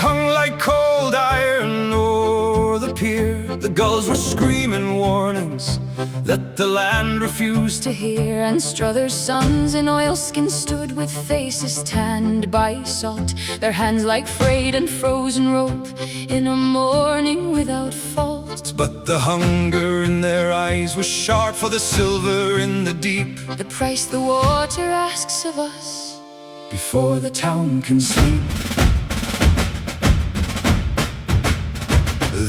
hung like cold iron o'er the pier. The gulls were screaming warnings that the land refused to hear. Anstruther's sons in oilskins stood with faces tanned by salt, their hands like frayed and frozen rope in a morning without fault. But the hunger in their eyes was sharp for the silver in the deep. The price the water asks of us before the town can sleep.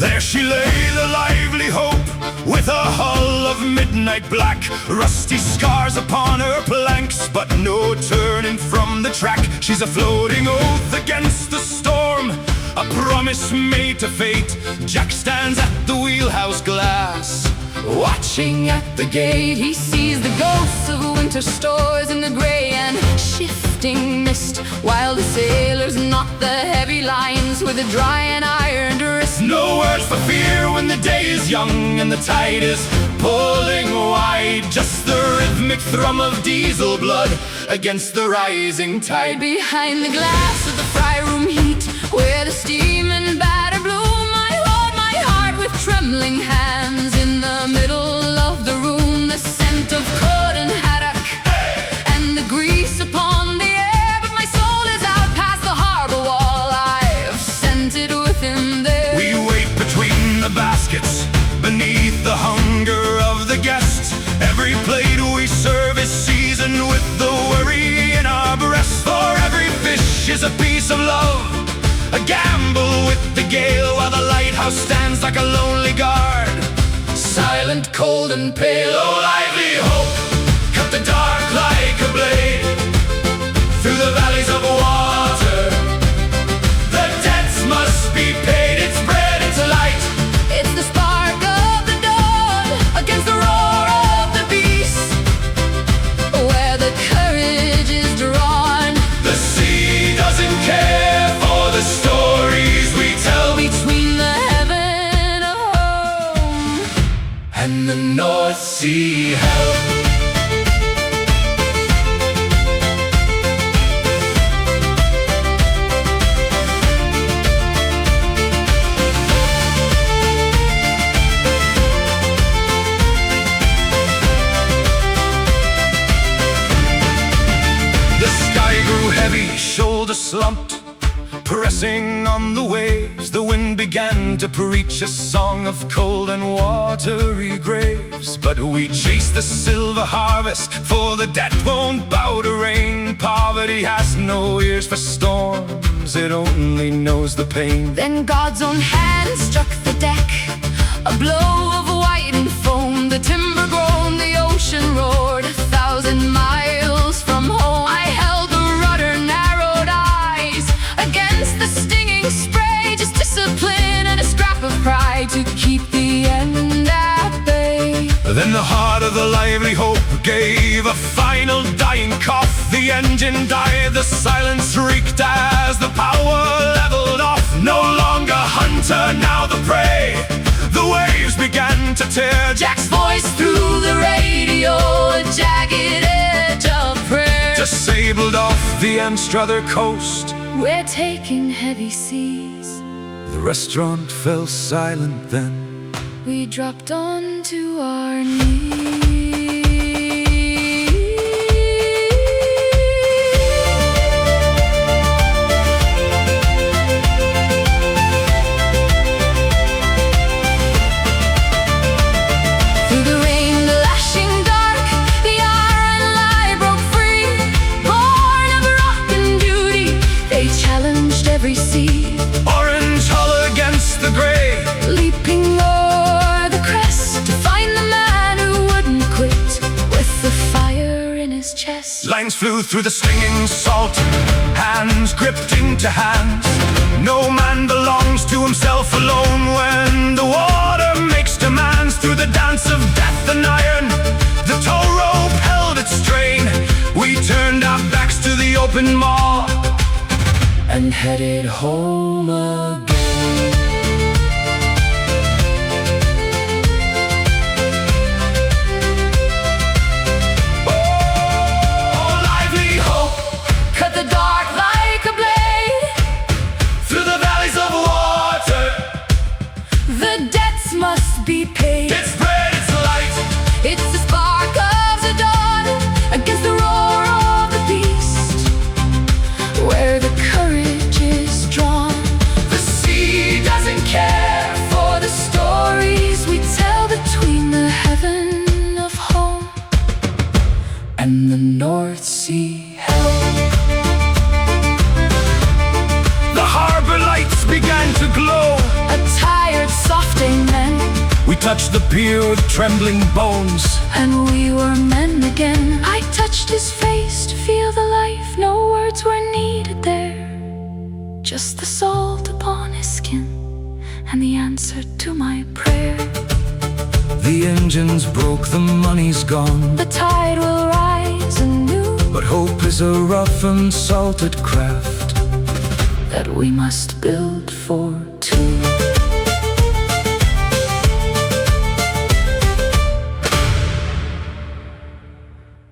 There she lay, the lively hope, with a hull of midnight black, rusty scars upon her planks, but no turning from the track. She's a floating oath against the storm, a promise made to fate. Jack stands at the wheelhouse glass, watching at the gate. He sees the ghosts of winter stores in the grey and shifting mist, while the sailors knot the heavy lines with a dry and ironed wrist. No words for fear when the day is young and the tide is pulling wide, just the rhythmic thrum of diesel blood against the rising tide. Behind the glass of the fry room heat, where the steam and batter bloom, I hold my heart with trembling hands. In the middle of the room, the scent of cod and haddock, and the grease upon the air, but my soul is out past the harbor wall. I've sent it with him there. We wait between the baskets, beneath the hunger of the guests. Every plate we serve is seasoned with the worry in our breasts. For every fish is a piece of love, a gamble with the gale, while the lighthouse stands like a lonely guard, silent, cold and pale. Oh, lively hope, cut the dark like a blade through the valleys of water. The debts must be paid. It's bread, it's light, it's the spark of the dawn against the roar of the beast, where the courage is drawn. The sea doesn't care for the stories we tell between the heaven of home and the North Sea hell. The sky grew heavy, shoulder slumped, pressing on the waves. The wind began to preach a song of cold and watery graves. But we chase the silver harvest, for the debt won't bow to rain. Poverty has no ears for storms, it only knows the pain. Then God's own hand struck the deck, a blow of white foam. The timber groaned, the ocean roared, 1,000 miles from home. I held the rudder, narrowed eyes against the stinging spray, just discipline and a scrap of pride to keep the end at bay. Then the heart of the lively hope gave a final dying cough. The engine died, the silence reeked as the power leveled off. No longer hunter, now the prey. The waves began to tear. Jack's voice through the radio, a jagged edge of prayer. Disabled off the Anstruther coast, we're taking heavy seas. the restaurant fell silent then. We dropped onto our knees. Through the rain, the lashing dark, the RNLI broke free. Born of rock and beauty, they challenged every sea. Orange hull against the grey, leaping o'er the crest to find the man who wouldn't quit, with the fire in his chest. lines flew through the stinging salt, hands gripped into hands. No man belongs to himself alone when the water makes demands. Through the dance of death and iron, the tow rope held its strain. We turned our backs to the open maw and headed home again. Through the valleys must be paid. It's bread, it's light. It's the spark of the dawn against the roar of the beast, where the courage is drawn. The sea doesn't care For the stories we tell between the heaven of home and the North Sea hell. The harbor lights began to glow. a tired, softing men, We touched the pier with trembling bones. and we were men again. I touched his face to feel the life. No words were needed there, just the salt upon his skin and the answer to my prayer. The engines broke, the money's gone, The tide will rise anew, but hope is a rough and salted craft that we must build for two.